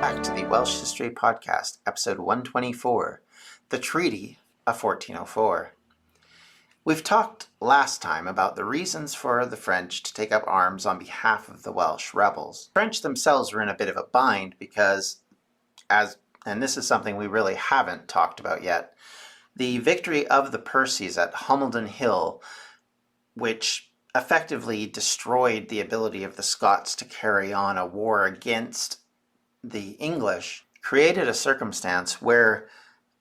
back to the Welsh History Podcast, episode 124, the Treaty of 1404. We've talked last time about the reasons for the French to take up arms on behalf of the Welsh rebels. The French themselves were in a bit of a bind because, and this is something we really haven't talked about yet, the victory of the Percys at Homildon Hill, which effectively destroyed the ability of the Scots to carry on a war against the English, created a circumstance where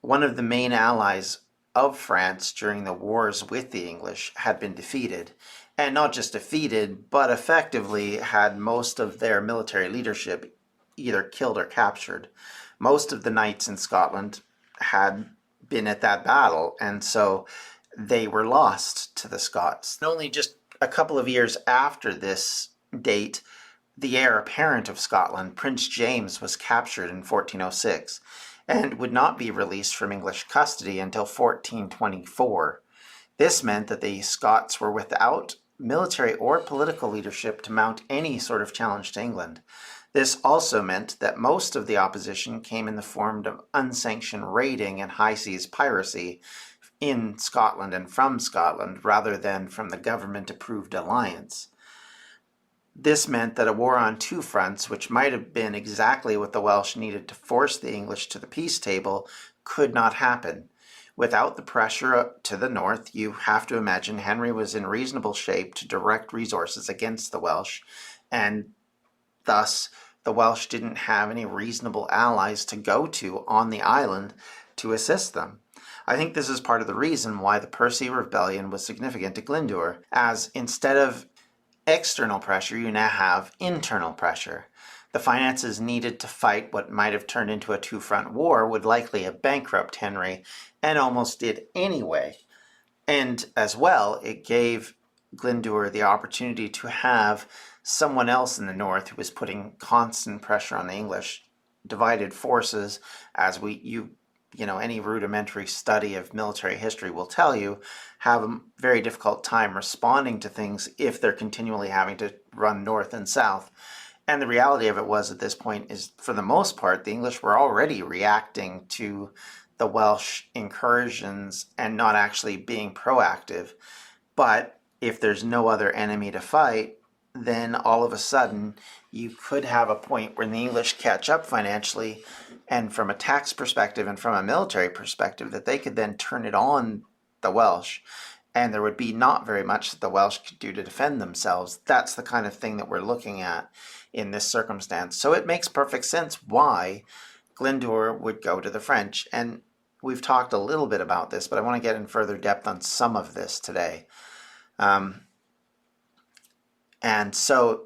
one of the main allies of France during the wars with the English had been defeated. And not just defeated, but effectively had most of their military leadership either killed or captured. Most of the knights in Scotland had been at that battle, and so they were lost to the Scots. And only just a couple of years after this date, the heir apparent of Scotland, Prince James, was captured in 1406 and would not be released from English custody until 1424. This meant that the Scots were without military or political leadership to mount any sort of challenge to England. This also meant that most of the opposition came in the form of unsanctioned raiding and high seas piracy in Scotland and from Scotland, rather than from the government-approved alliance. This meant that a war on two fronts, which might have been exactly what the Welsh needed to force the English to the peace table, could not happen. Without the pressure to the north, you have to imagine Henry was in reasonable shape to direct resources against the Welsh, and thus the Welsh didn't have any reasonable allies to go to on the island to assist them. I think this is part of the reason why the Percy Rebellion was significant to Glyndŵr, as instead of external pressure, you now have internal pressure. The finances needed to fight what might have turned into a two-front war would likely have bankrupted Henry, and almost did anyway. And as well, it gave Glyndŵr the opportunity to have someone else in the north who was putting constant pressure on the English. Divided forces, as any rudimentary study of military history will tell you, have a very difficult time responding to things if they're continually having to run north and south. And the reality of it was, at this point, is for the most part, the English were already reacting to the Welsh incursions and not actually being proactive. But if there's no other enemy to fight, then all of a sudden you could have a point where the English catch up financially, and from a tax perspective and from a military perspective, that they could then turn it on the Welsh, and there would be not very much that the Welsh could do to defend themselves. That's the kind of thing that we're looking at in this circumstance. So it makes perfect sense why Glyndŵr would go to the French. And we've talked a little bit about this, but I want to get in further depth on some of this today. And so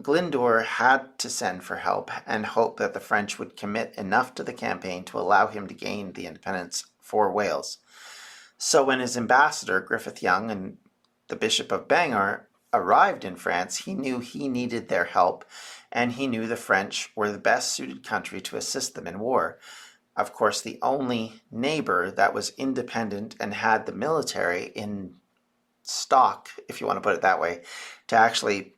Glyndŵr had to send for help and hope that the French would commit enough to the campaign to allow him to gain the independence for Wales. So when his ambassador, Griffith Young, and the Bishop of Bangor arrived in France, he knew he needed their help, and he knew the French were the best suited country to assist them in war. Of course, the only neighbor that was independent and had the military in stock, if you want to put it that way, to actually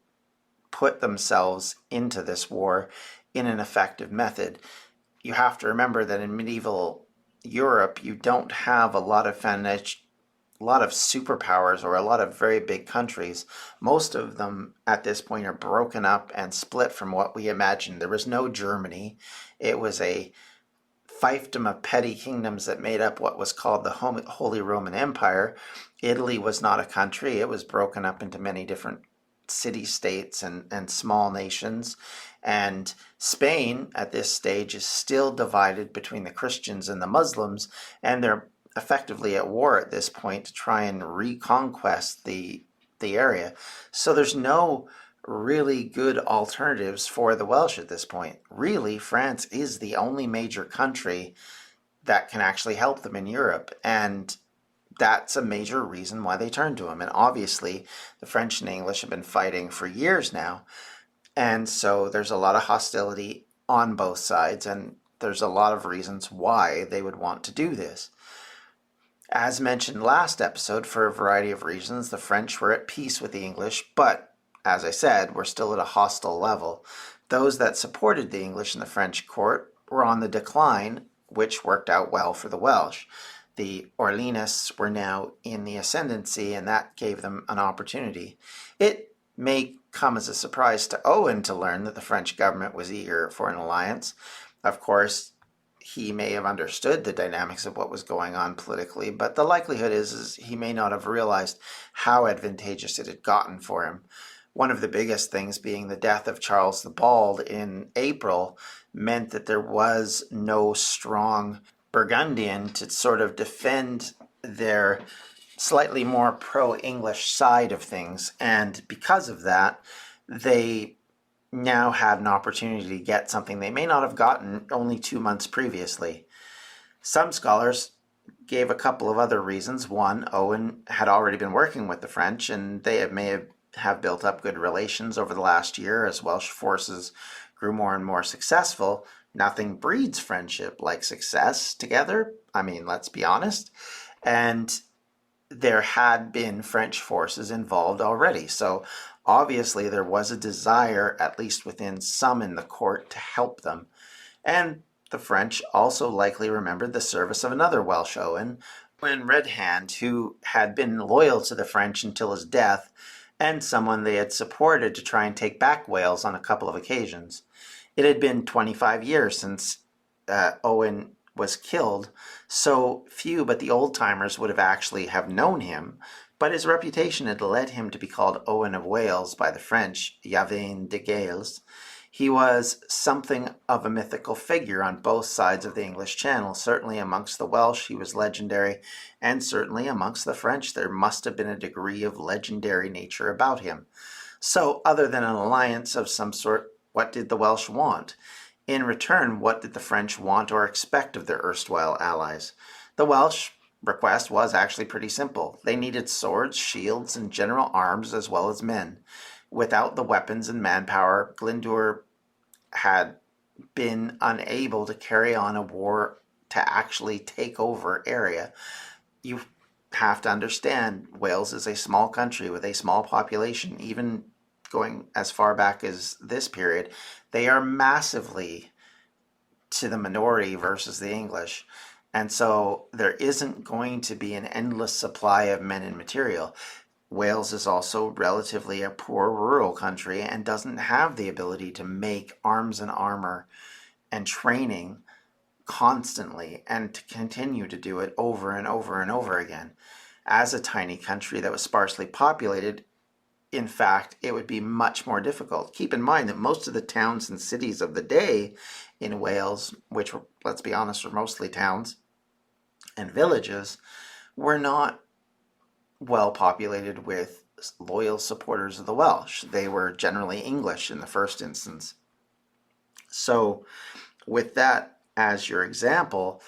put themselves into this war in an effective method. You have to remember that in medieval Europe, you don't have a lot of superpowers or a lot of very big countries. Most of them at this point are broken up and split from what we imagined. There was no Germany. It was a fiefdom of petty kingdoms that made up what was called the Holy Roman Empire. Italy was not a country. It was broken up into many different city-states and small nations. And Spain, at this stage, is still divided between the Christians and the Muslims, and they're effectively at war at this point to try and reconquest the area. So there's no really good alternatives for the Welsh at this point. Really, France is the only major country that can actually help them in Europe, and that's a major reason why they turn to him. And obviously, the French and English have been fighting for years now, and so there's a lot of hostility on both sides, and there's a lot of reasons why they would want to do this. As mentioned last episode, for a variety of reasons, the French were at peace with the English, but, as I said, we're still at a hostile level. Those that supported the English in the French court were on the decline, which worked out well for the Welsh. The Orleanists were now in the ascendancy, and that gave them an opportunity. It may come as a surprise to Owen to learn that the French government was eager for an alliance. Of course, he may have understood the dynamics of what was going on politically, but the likelihood is he may not have realized how advantageous it had gotten for him. One of the biggest things being the death of Charles the Bald in April meant that there was no strong Burgundian to sort of defend their slightly more pro-English side of things. And because of that, they now had an opportunity to get something they may not have gotten only 2 months previously. Some scholars gave a couple of other reasons. One, Owen had already been working with the French, and they may have built up good relations over the last year as Welsh forces grew more and more successful. Nothing breeds friendship like success together. I mean, let's be honest. And there had been French forces involved already. So obviously there was a desire, at least within some in the court, to help them. And the French also likely remembered the service of another Welsh Owen, Owen Redhand, who had been loyal to the French until his death, and someone they had supported to try and take back Wales on a couple of occasions. It had been 25 years since Owen was killed, so few but the old-timers would have actually have known him, but his reputation had led him to be called Owen of Wales by the French, Yvain de Gales. He was something of a mythical figure on both sides of the English Channel. Certainly amongst the Welsh he was legendary, and certainly amongst the French there must have been a degree of legendary nature about him. So other than an alliance of some sort, what did the Welsh want? In return, what did the French want or expect of their erstwhile allies? The Welsh request was actually pretty simple. They needed swords, shields, and general arms as well as men. Without the weapons and manpower, Glyndŵr had been unable to carry on a war to actually take over area. You have to understand, Wales is a small country with a small population. Even going as far back as this period, they are massively to the minority versus the English. And so there isn't going to be an endless supply of men and material. Wales is also relatively a poor rural country and doesn't have the ability to make arms and armor and training constantly and to continue to do it over and over and over again. As a tiny country that was sparsely populated, in fact, it would be much more difficult. Keep in mind that most of the towns and cities of the day in Wales, which, let's be honest, were mostly towns and villages, were not well populated with loyal supporters of the Welsh. They were generally English in the first instance. So with that as your example,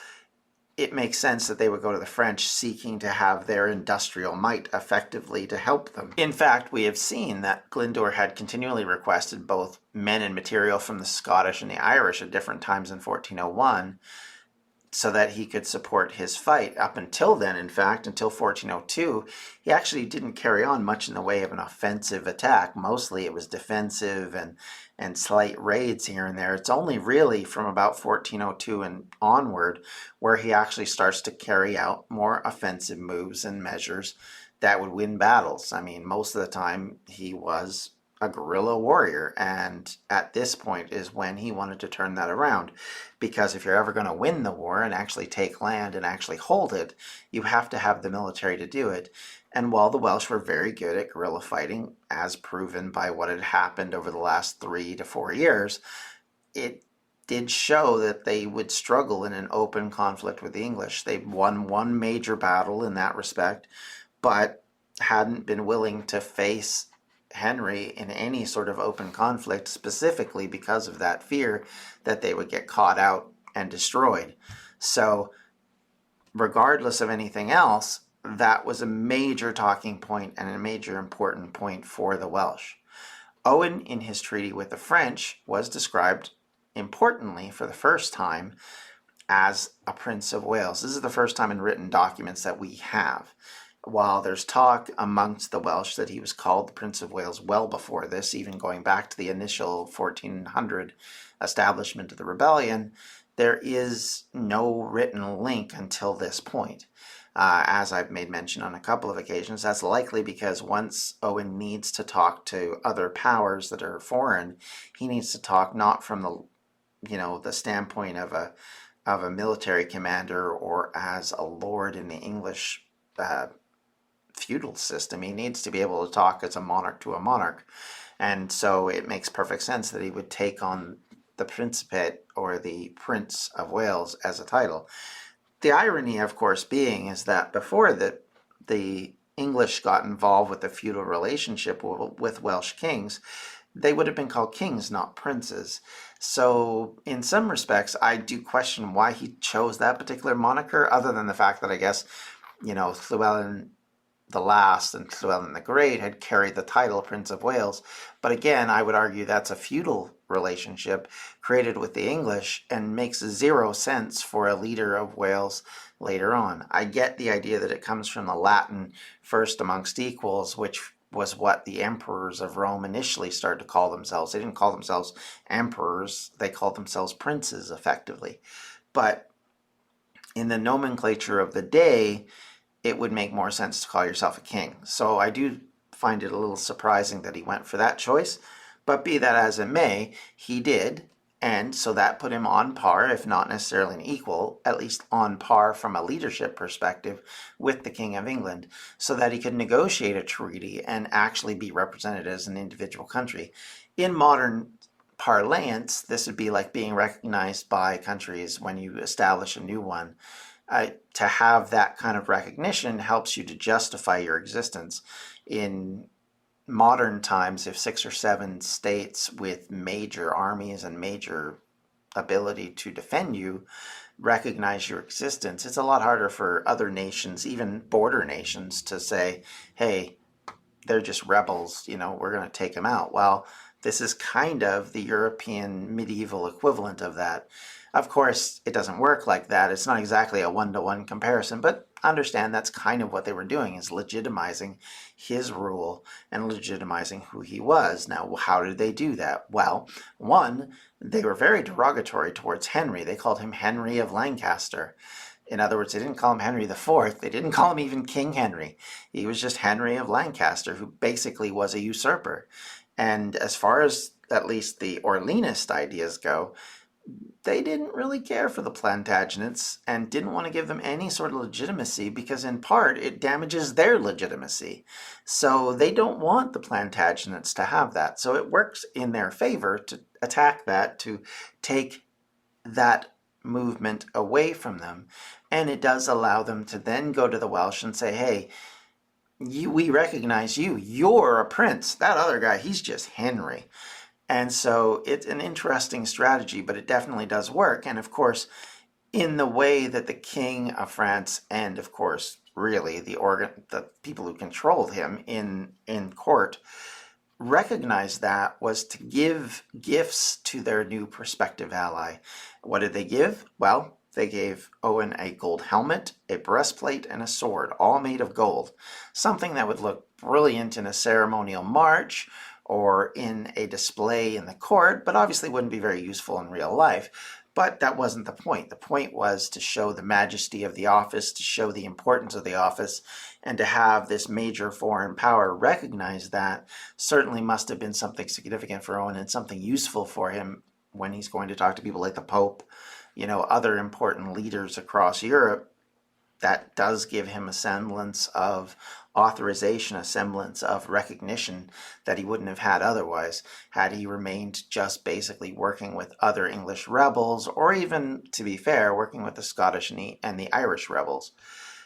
it makes sense that they would go to the French seeking to have their industrial might effectively to help them. In fact, we have seen that Glyndŵr had continually requested both men and material from the Scottish and the Irish at different times in 1401 so that he could support his fight. Up until then, in fact, until 1402, he actually didn't carry on much in the way of an offensive attack. Mostly it was defensive and slight raids here and there. It's only really from about 1402 and onward where he actually starts to carry out more offensive moves and measures that would win battles. I mean, most of the time he was a guerrilla warrior, and at this point is when he wanted to turn that around, because if you're ever going to win the war and actually take land and actually hold it, you have to have the military to do it. And while the Welsh were very good at guerrilla fighting, as proven by what had happened over the last 3 to 4 years, it did show that they would struggle in an open conflict with the English. They won one major battle in that respect, but hadn't been willing to face Henry in any sort of open conflict, specifically because of that fear that they would get caught out and destroyed. So regardless of anything else, that was a major talking point and a major important point for the Welsh. Owen, in his treaty with the French, was described importantly for the first time as a Prince of Wales. This is the first time in written documents that we have. while there's talk amongst the Welsh that he was called the Prince of Wales well before this, even going back to the initial 1400 establishment of the rebellion, there is no written link until this point. As I've made mention on a couple of occasions, that's likely because once Owen needs to talk to other powers that are foreign, he needs to talk not from the standpoint of a military commander or as a lord in the English feudal system. He needs to be able to talk as a monarch to a monarch. And so it makes perfect sense that he would take on the Principate or the Prince of Wales as a title. The irony, of course, being is that before the English got involved with the feudal relationship with Welsh kings, they would have been called kings, not princes. So in some respects, I do question why he chose that particular moniker, other than the fact that I guess, Llewellyn the Last and Llewellyn the Great had carried the title Prince of Wales. But again, I would argue that's a feudal relationship created with the English and makes zero sense for a leader of Wales later on. I get the idea that it comes from the Latin first amongst equals, which was what the emperors of Rome initially started to call themselves. They didn't call themselves emperors, they called themselves princes effectively. But in the nomenclature of the day, it would make more sense to call yourself a king. So I do find it a little surprising that he went for that choice, but be that as it may, he did, and so that put him on par, if not necessarily an equal, at least on par from a leadership perspective with the King of England, so that he could negotiate a treaty and actually be represented as an individual country. In modern parlance, this would be like being recognized by countries when you establish a new one. To have that kind of recognition helps you to justify your existence. In modern times, if 6 or 7 states with major armies and major ability to defend you recognize your existence, it's a lot harder for other nations, even border nations, to say, hey, they're just rebels, we're going to take them out. Well, this is kind of the European medieval equivalent of that. Of course, it doesn't work like that. It's not exactly a one-to-one comparison, but understand that's kind of what they were doing, is legitimizing his rule and legitimizing who he was. Now, how did they do that? Well, one, they were very derogatory towards Henry. They called him Henry of Lancaster. In other words, they didn't call him Henry IV. They didn't call him even King Henry. He was just Henry of Lancaster, who basically was a usurper. And as far as at least the Orleanist ideas go, they didn't really care for the Plantagenets and didn't want to give them any sort of legitimacy because in part it damages their legitimacy. So they don't want the Plantagenets to have that. So it works in their favor to attack that, to take that movement away from them. And it does allow them to then go to the Welsh and say, hey, we recognize you. You're a prince. That other guy, he's just Henry. And so it's an interesting strategy, but it definitely does work. And of course, in the way that the King of France and, of course, really the people who controlled him in court recognized that was to give gifts to their new prospective ally. What did they give? Well, they gave Owen a gold helmet, a breastplate, and a sword, all made of gold. Something that would look brilliant in a ceremonial march or in a display in the court, but obviously wouldn't be very useful in real life. But that wasn't the point. The point was to show the majesty of the office, to show the importance of the office, and to have this major foreign power recognize that certainly must have been something significant for Owen and something useful for him when he's going to talk to people like the Pope, other important leaders across Europe. That does give him a semblance of authorization, a semblance of recognition that he wouldn't have had otherwise, had he remained just basically working with other English rebels, or even, to be fair, working with the Scottish and the Irish rebels.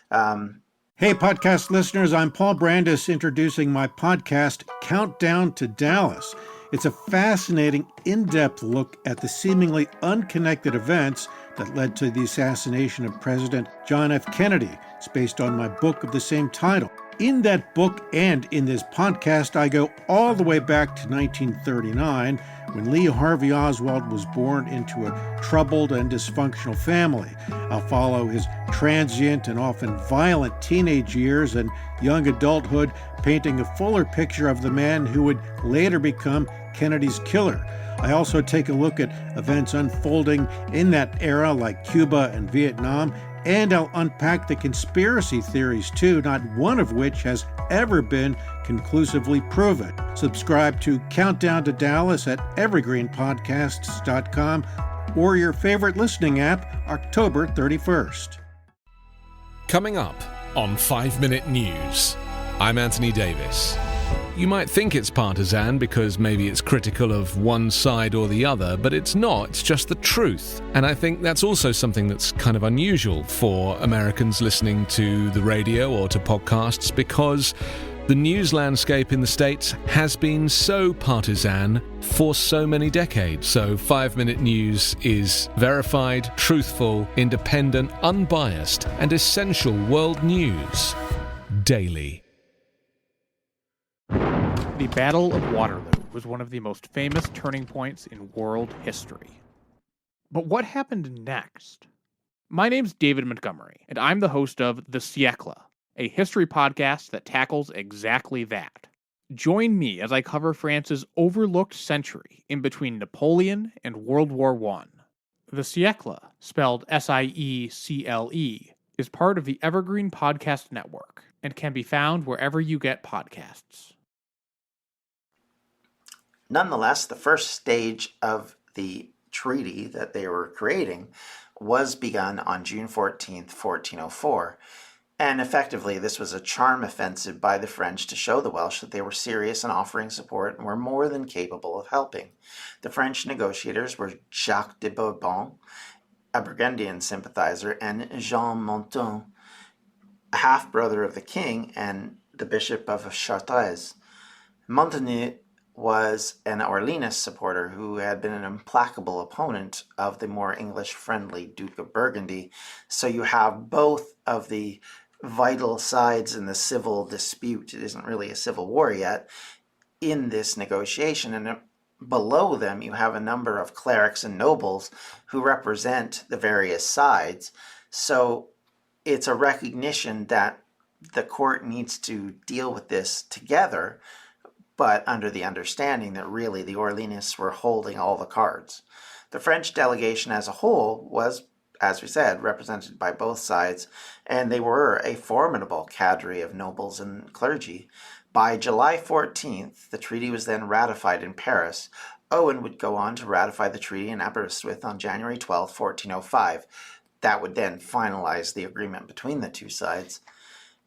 Hey, podcast listeners, I'm Paul Brandis introducing my podcast, Countdown to Dallas. It's a fascinating, in-depth look at the seemingly unconnected events that led to the assassination of President John F. Kennedy. It's based on my book of the same title. In that book and in this podcast, I go all the way back to 1939, when Lee Harvey Oswald was born into a troubled and dysfunctional family. I'll follow his transient and often violent teenage years and young adulthood, painting a fuller picture of the man who would later become Kennedy's killer. I also take a look at events unfolding in that era, like Cuba and Vietnam, and I'll unpack the conspiracy theories too, not one of which has ever been conclusively proven. Subscribe to Countdown to Dallas at evergreenpodcasts.com or your favorite listening app, October 31st. Coming up on 5 Minute News, I'm Anthony Davis. You might think it's partisan because maybe it's critical of one side or the other, but it's not. It's just the truth. And I think that's also something that's kind of unusual for Americans listening to the radio or to podcasts, because the news landscape in the States has been so partisan for so many decades. So 5 Minute News is verified, truthful, independent, unbiased, and essential world news daily. The Battle of Waterloo was one of the most famous turning points in world history. But what happened next? My name's David Montgomery, and I'm the host of The Siècle, a history podcast that tackles exactly that. Join me as I cover France's overlooked century in between Napoleon and World War I. The Siècle, spelled S-I-E-C-L-E, is part of the Evergreen Podcast Network and can be found wherever you get podcasts. Nonetheless, the first stage of the treaty that they were creating was begun on June 14th, 1404. And effectively, this was a charm offensive by the French to show the Welsh that they were serious in offering support and were more than capable of helping. The French negotiators were Jacques de Bourbon, a Burgundian sympathizer, and Jean Monton, a half-brother of the king and the Bishop of Chartres. Montaigu was an Orleanist supporter who had been an implacable opponent of the more English-friendly Duke of Burgundy. So you have both of the vital sides in the civil dispute. It isn't really a civil war yet in this negotiation. And below them, you have a number of clerics and nobles who represent the various sides. So it's a recognition that the court needs to deal with this together, but under the understanding that really the Orleanists were holding all the cards. The French delegation as a whole was, as we said, represented by both sides, and they were a formidable cadre of nobles and clergy. By July 14th, the treaty was then ratified in Paris. Owen would go on to ratify the treaty in Aberystwyth on January 12, 1405. That would then finalize the agreement between the two sides.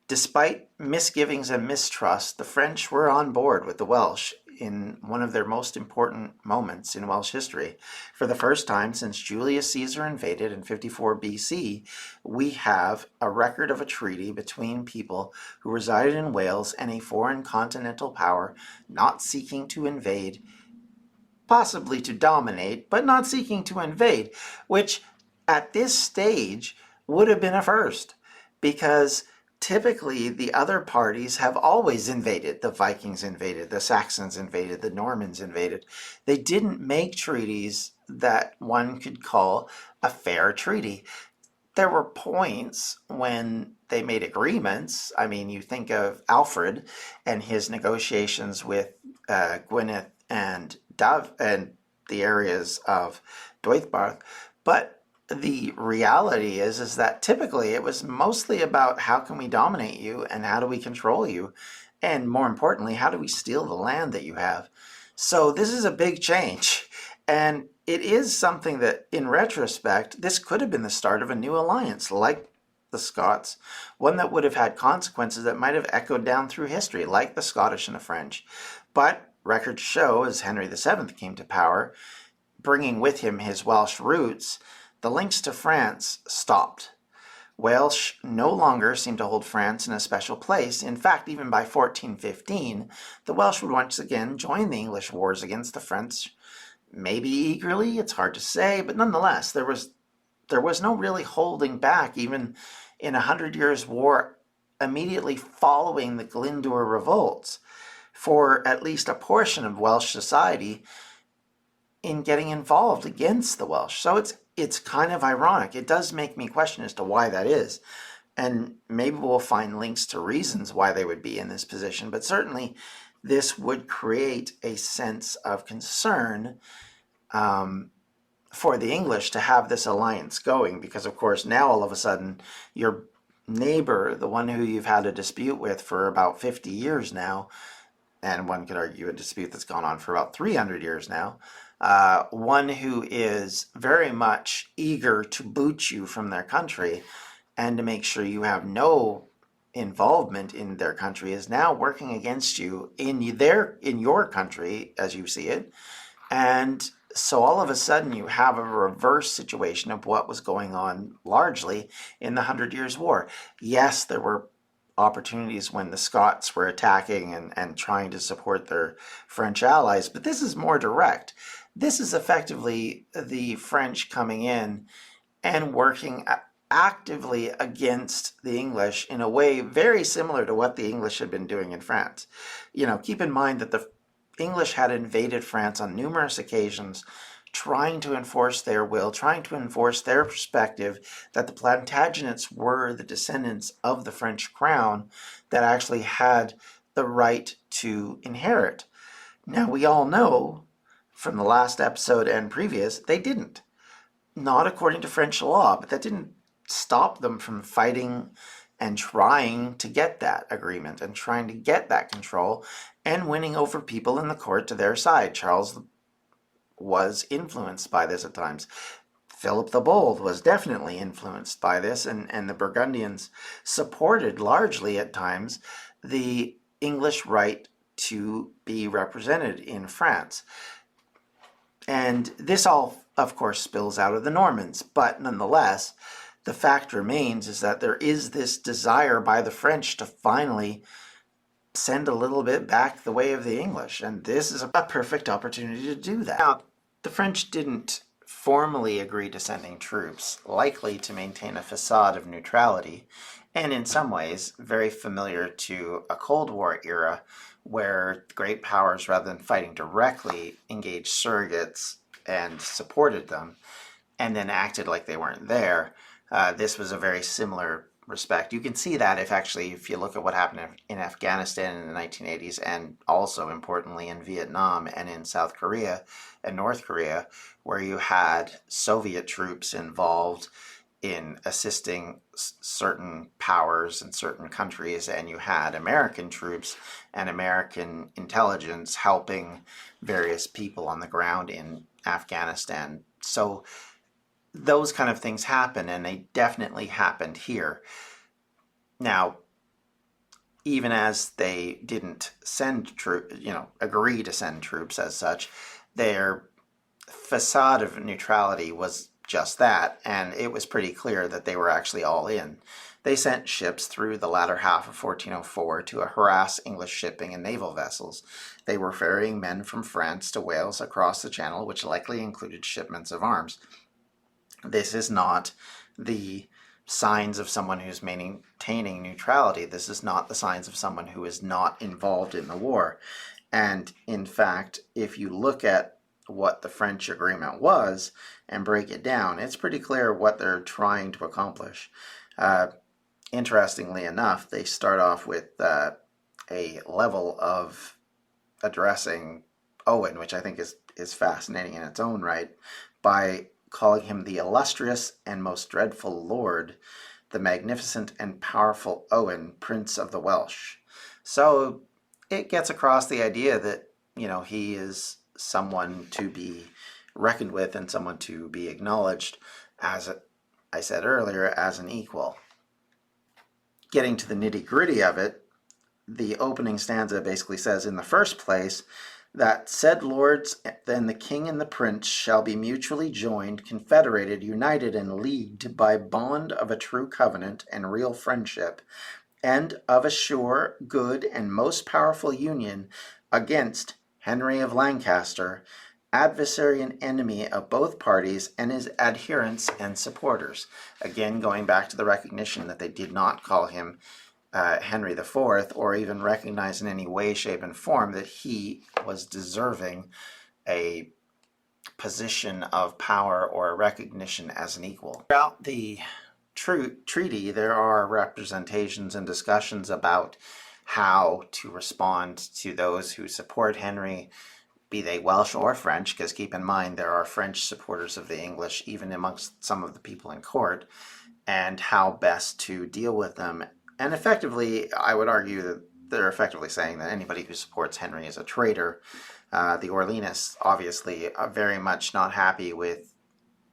Despite misgivings and mistrust, the French were on board with the Welsh in one of their most important moments in Welsh history. For the first time since Julius Caesar invaded in 54 BC, we have a record of a treaty between people who resided in Wales and a foreign continental power not seeking to invade, possibly to dominate, but not seeking to invade, which at this stage would have been a first, because typically the other parties have always invaded. The Vikings invaded, the Saxons invaded, the Normans invaded. They didn't make treaties that one could call a fair treaty. There were points when they made agreements. I mean, you think of Alfred and his negotiations with Gwynedd and Dove and the areas of Deuddbarth, but the reality is that typically it was mostly about how can we dominate you and how do we control you, and more importantly, how do we steal the land that you have. So this is a big change, and it is something that in retrospect this could have been the start of a new alliance like the Scots, one that would have had consequences that might have echoed down through history like the Scottish and the French. But records show as Henry VII came to power, bringing with him his Welsh roots, the links to France stopped. Welsh no longer seemed to hold France in a special place. In fact, even by 1415, the Welsh would once again join the English wars against the French. Maybe eagerly, it's hard to say, but nonetheless, there was there was no really holding back, even in 100 Years' War, immediately following the Glyndŵr revolts, for at least a portion of Welsh society in getting involved against the Welsh. So it's kind of ironic. It does make me question as to why that is. And maybe we'll find links to reasons why they would be in this position. But certainly this would create a sense of concern for the English to have this alliance going. Because, of course, now all of a sudden your neighbor, the one who you've had a dispute with for about 50 years now, and one could argue a dispute that's gone on for about 300 years now, one who is very much eager to boot you from their country and to make sure you have no involvement in their country, is now working against you in your country as you see it. And so all of a sudden you have a reverse situation of what was going on largely in the 100 Years' War. Yes, there were opportunities when the Scots were attacking and trying to support their French allies, but this is more direct. This is effectively the French coming in and working actively against the English in a way very similar to what the English had been doing in France. Keep in mind that the English had invaded France on numerous occasions, trying to enforce their will, trying to enforce their perspective that the Plantagenets were the descendants of the French crown that actually had the right to inherit. Now, we all know from the last episode and previous, they didn't. Not according to French law, but that didn't stop them from fighting and trying to get that agreement and trying to get that control and winning over people in the court to their side. Charles was influenced by this at times. Philip the Bold was definitely influenced by this, and the Burgundians supported largely at times the English right to be represented in France. And this all, of course, spills out of the Normans, but nonetheless, the fact remains is that there is this desire by the French to finally send a little bit back the way of the English, and this is a perfect opportunity to do that. Now, the French didn't formally agree to sending troops, likely to maintain a facade of neutrality, and in some ways very familiar to a Cold War era where great powers, rather than fighting directly, engaged surrogates and supported them, and then acted like they weren't there. This was a very similar respect. You can see that if you look at what happened in Afghanistan in the 1980s, and also importantly in Vietnam and in South Korea and North Korea, where you had Soviet troops involved in assisting certain powers and certain countries, and you had American troops and American intelligence helping various people on the ground in Afghanistan. So those kind of things happen, and they definitely happened here. Now, even as they didn't send troops, agree to send troops as such, their facade of neutrality was just that, and it was pretty clear that they were actually all in. They sent ships through the latter half of 1404 to harass English shipping and naval vessels. They were ferrying men from France to Wales across the Channel, which likely included shipments of arms. This is not the signs of someone who's maintaining neutrality. This is not the signs of someone who is not involved in the war. And in fact, if you look at what the French agreement was and break it down, it's pretty clear what they're trying to accomplish. Interestingly enough, they start off with a level of addressing Owen, which I think is fascinating in its own right, by calling him the illustrious and most dreadful lord, the magnificent and powerful Owen, Prince of the Welsh. So it gets across the idea that, he is someone to be reckoned with and someone to be acknowledged, as I said earlier, as an equal. Getting to the nitty-gritty of it, the opening stanza basically says, in the first place, that said lords and the king and the prince shall be mutually joined, confederated, united, and leagued by bond of a true covenant and real friendship, and of a sure, good, and most powerful union against Henry of Lancaster adversary and enemy of both parties and his adherents and supporters. Again, going back to the recognition that they did not call him Henry IV, or even recognize in any way, shape, and form that he was deserving a position of power or recognition as an equal. Throughout the treaty, there are representations and discussions about how to respond to those who support Henry, be they Welsh or French, because keep in mind there are French supporters of the English even amongst some of the people in court, and how best to deal with them. And effectively, I would argue that they're effectively saying that anybody who supports Henry is a traitor. The Orleanists obviously are very much not happy with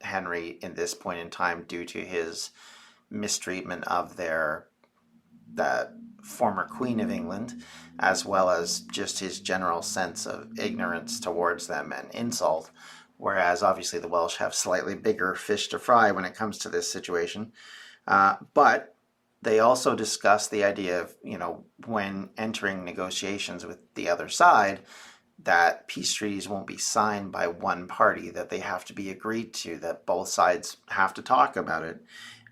Henry in this point in time due to his mistreatment of the former Queen of England, as well as just his general sense of ignorance towards them and insult, whereas obviously the Welsh have slightly bigger fish to fry when it comes to this situation. But they also discuss the idea of, when entering negotiations with the other side, that peace treaties won't be signed by one party, that they have to be agreed to, that both sides have to talk about it.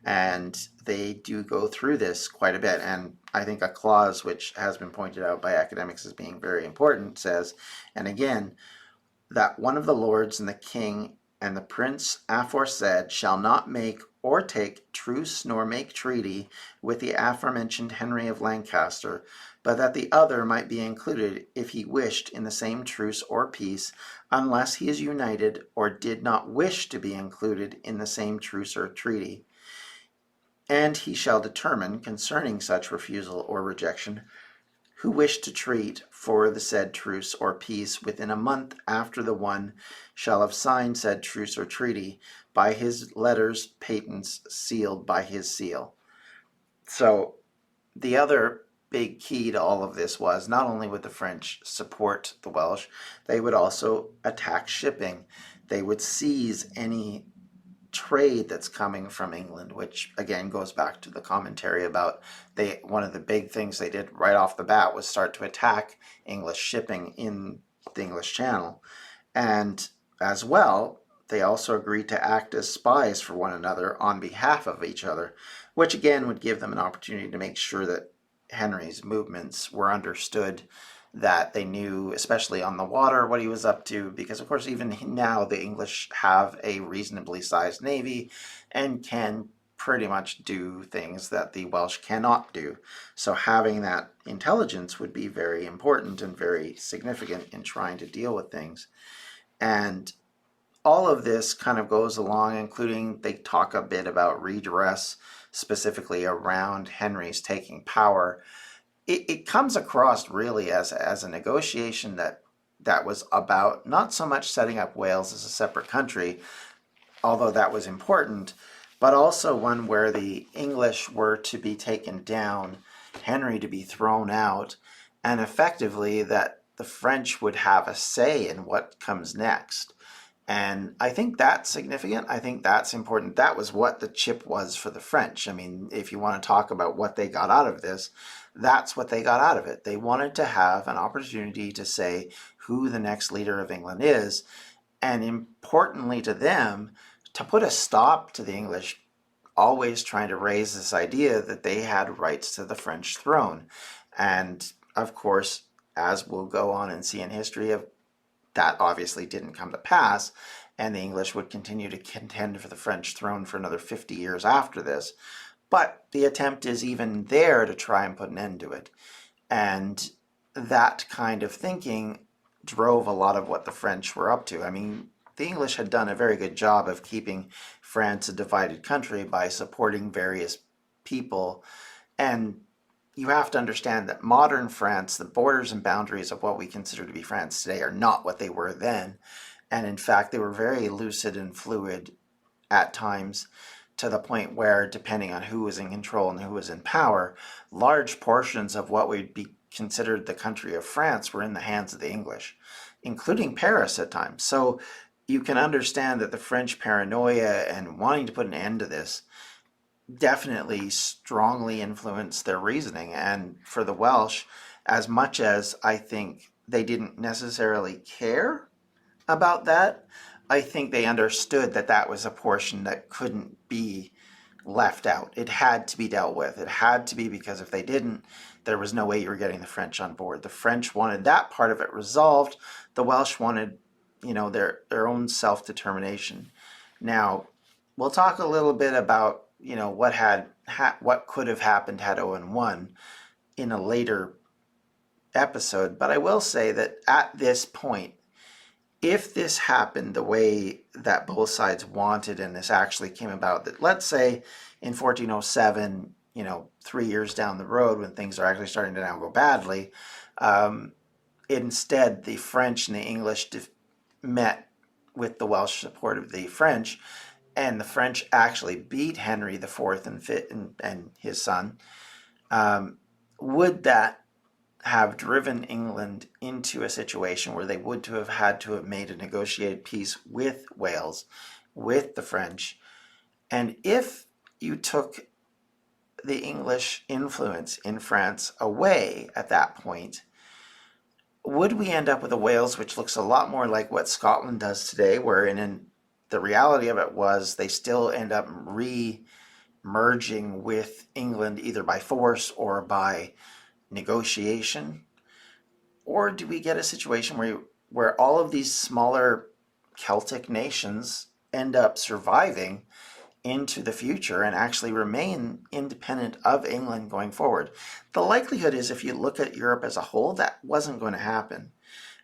And they do go through this quite a bit. And I think a clause which has been pointed out by academics as being very important says, and again, that one of the lords and the king and the prince aforesaid shall not make or take truce nor make treaty with the aforementioned Henry of Lancaster, but that the other might be included if he wished in the same truce or peace, unless he is united or did not wish to be included in the same truce or treaty. And he shall determine concerning such refusal or rejection, who wish to treat for the said truce or peace within a month after the one shall have signed said truce or treaty by his letters patents sealed by his seal. So the other big key to all of this was not only would the French support the Welsh, they would also attack shipping. They would seize any trade that's coming from England, which again goes back to the commentary about one of the big things they did right off the bat was start to attack English shipping in the English Channel. And as well, they also agreed to act as spies for one another on behalf of each other, which again would give them an opportunity to make sure that Henry's movements were understood, that they knew, especially on the water, what he was up to, because of course even now the English have a reasonably sized navy and can pretty much do things that the Welsh cannot do. So having that intelligence would be very important and very significant in trying to deal with things. And all of this kind of goes along, including they talk a bit about redress, specifically around Henry's taking power. It comes across really as a negotiation that was about not so much setting up Wales as a separate country, although that was important, but also one where the English were to be taken down, Henry to be thrown out, and effectively that the French would have a say in what comes next. And I think that's significant. I think that's important. That was what the chip was for the French. I mean, if you want to talk about what they got out of this, that's what they got out of it. They wanted to have an opportunity to say who the next leader of England is, and importantly to them, to put a stop to the English always trying to raise this idea that they had rights to the French throne. And of course, as we'll go on and see in history, that obviously didn't come to pass, and the English would continue to contend for the French throne for another 50 years after this. But the attempt is even there to try and put an end to it. And that kind of thinking drove a lot of what the French were up to. I mean, the English had done a very good job of keeping France a divided country by supporting various people. And you have to understand that modern France, the borders and boundaries of what we consider to be France today are not what they were then. And in fact, they were very lucid and fluid at times, to the point where, depending on who was in control and who was in power, large portions of what would be considered the country of France were in the hands of the English, including Paris at times. So you can understand that the French paranoia and wanting to put an end to this definitely strongly influenced their reasoning. And for the Welsh, as much as I think they didn't necessarily care about that. I think they understood that that was a portion that couldn't be left out. It had to be dealt with. It had to be, because if they didn't, there was no way you were getting the French on board. The French wanted that part of it resolved. The Welsh wanted, their own self-determination. Now, we'll talk a little bit about, what could have happened had Owen won in a later episode. But I will say that at this point, if this happened the way that both sides wanted, and this actually came about, that let's say in 1407, 3 years down the road when things are actually starting to now go badly, instead the French and the English met with the Welsh support of the French, and the French actually beat Henry IV and his son, would that have driven England into a situation where they would to have had to have made a negotiated peace with Wales, with the French? And if you took the English influence in France away at that point, would we end up with a Wales which looks a lot more like what Scotland does today, wherein the reality of it was they still end up re-merging with England either by force or by negotiation? Or do we get a situation where all of these smaller Celtic nations end up surviving into the future and actually remain independent of England going forward? The likelihood is, if you look at Europe as a whole, that wasn't going to happen.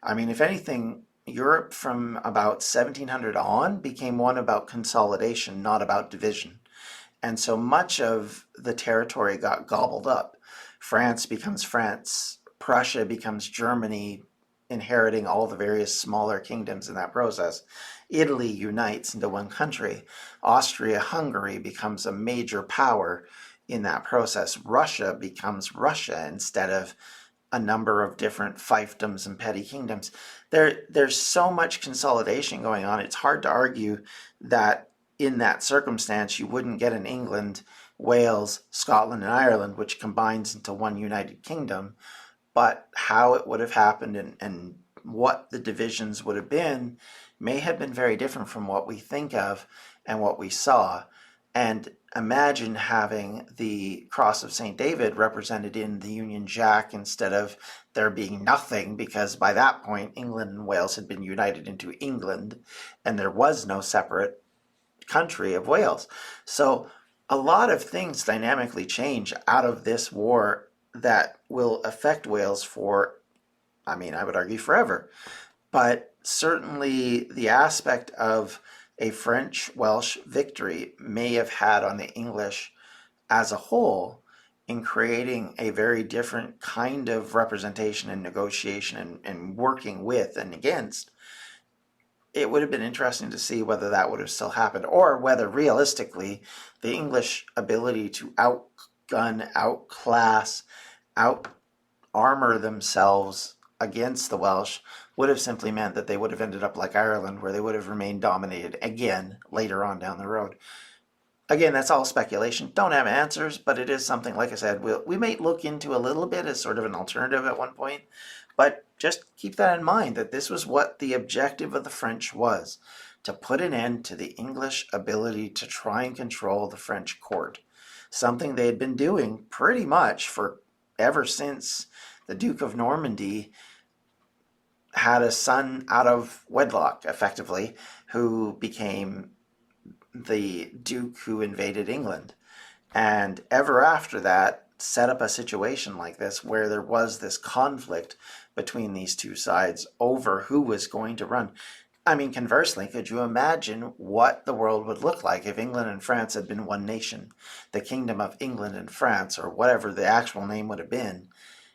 I mean, if anything, Europe from about 1700 on became one about consolidation, not about division. And so much of the territory got gobbled up. France becomes France, Prussia becomes Germany, inheriting all the various smaller kingdoms in that process. Italy unites into one country. Austria-Hungary becomes a major power in that process. Russia becomes Russia instead of a number of different fiefdoms and petty kingdoms. There's so much consolidation going on. It's hard to argue that in that circumstance you wouldn't get an England, Wales, Scotland, and Ireland, which combines into one united kingdom. But how it would have happened and what the divisions would have been may have been very different from what we think of and what we saw. And imagine having the Cross of St. David represented in the Union Jack instead of there being nothing, because by that point England and Wales had been united into England and there was no separate country of Wales. So a lot of things dynamically change out of this war that will affect Wales for, I would argue forever. But certainly the aspect of a French-Welsh victory may have had on the English as a whole in creating a very different kind of representation and negotiation and working with and against. It would have been interesting to see whether that would have still happened, or whether realistically the English ability to outgun, outclass, out-armor themselves against the Welsh would have simply meant that they would have ended up like Ireland, where they would have remained dominated again later on down the road. Again, that's all speculation. Don't have answers, but it is something, like I said, we might look into a little bit as sort of an alternative at one point. But just keep that in mind, that this was what the objective of the French was, to put an end to the English ability to try and control the French court. Something they had been doing pretty much for ever since the Duke of Normandy had a son out of wedlock, effectively, who became the Duke who invaded England. And ever after that, set up a situation like this where there was this conflict between these two sides over who was going to run. Conversely, could you imagine what the world would look like if England and France had been one nation? The Kingdom of England and France, or whatever the actual name would have been,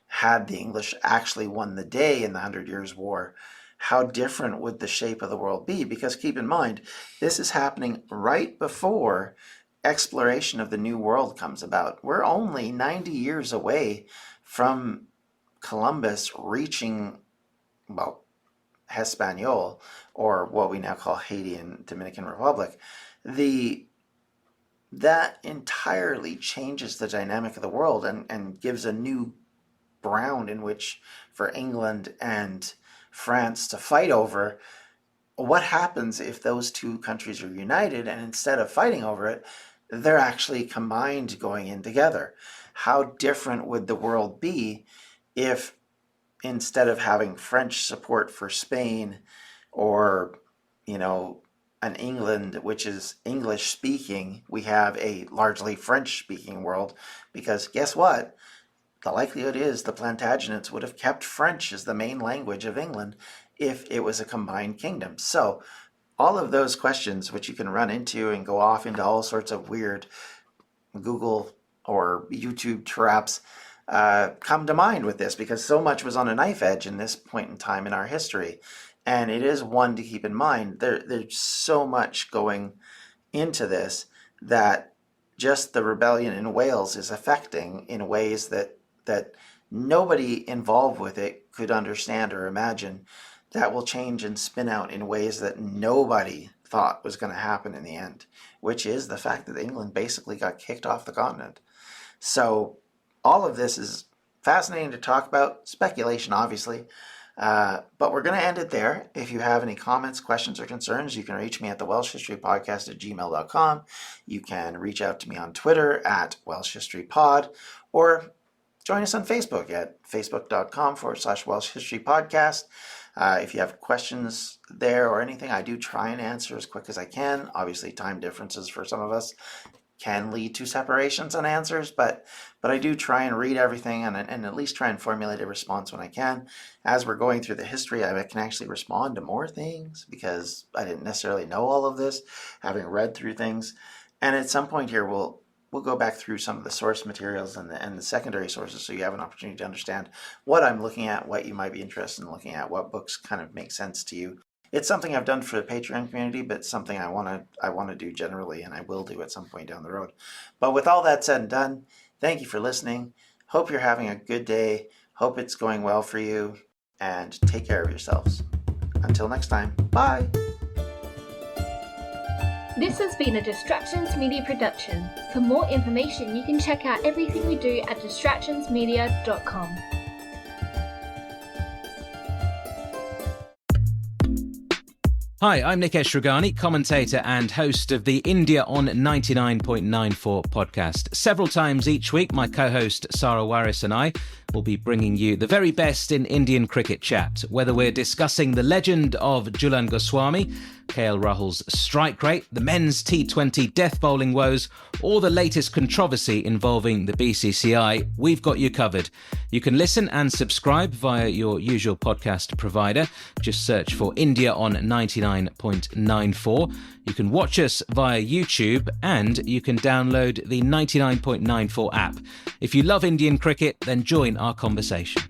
had the English actually won the day in the 100 Years' War. How different would the shape of the world be? Because keep in mind, this is happening right before exploration of the New World comes about. We're only 90 years away from Columbus reaching, Hispaniola, or what we now call Haiti and Dominican Republic. That entirely changes the dynamic of the world and gives a new ground in which for England and France to fight over. what happens if those two countries are united and instead of fighting over it, they're actually combined going in together? How different would the world be if instead of having French support for Spain or, an England which is English speaking, we have a largely French speaking world? Because guess what? The likelihood is the Plantagenets would have kept French as the main language of England if it was a combined kingdom. So all of those questions, which you can run into and go off into all sorts of weird Google or YouTube traps, come to mind with this, because so much was on a knife edge in this point in time in our history. And it is one to keep in mind. There's so much going into this that just the rebellion in Wales is affecting in ways that nobody involved with it could understand or imagine. That will change and spin out in ways that nobody thought was going to happen in the end, which is the fact that England basically got kicked off the continent. So all of this is fascinating to talk about, speculation obviously, but we're going to end it there. If you have any comments, questions, or concerns, you can reach me at the Welsh History Podcast at gmail.com. You can reach out to me on Twitter at Welsh History Pod, or join us on Facebook at facebook.com/Welsh History Podcast. If you have questions there or anything, I do try and answer as quick as I can. Obviously, time differences for some of us can lead to separations on answers, but I do try and read everything and at least try and formulate a response when I can. As we're going through the history, I can actually respond to more things because I didn't necessarily know all of this, having read through things. And at some point here, we'll go back through some of the source materials and the secondary sources, so you have an opportunity to understand what I'm looking at, what you might be interested in looking at, what books kind of make sense to you. It's something I've done for the Patreon community, but something I want to do generally, and I will do at some point down the road. But with all that said and done, thank you for listening. Hope you're having a good day. Hope it's going well for you, and take care of yourselves. Until next time, bye. This has been a Distractions Media production. For more information, you can check out everything we do at distractionsmedia.com. Hi, I'm Nikesh Ragani, commentator and host of the India on 99.94 podcast. Several times each week, my co-host Sarah Waris and I will be bringing you the very best in Indian cricket chat, whether we're discussing the legend of Jhulan Goswami, KL Rahul's strike rate, the men's T20 death bowling woes, or the latest controversy involving the BCCI, we've got you covered. You can listen and subscribe via your usual podcast provider. Just search for India on 99.94. You can watch us via YouTube, and you can download the 99.94 app. If you love Indian cricket, then join our conversation.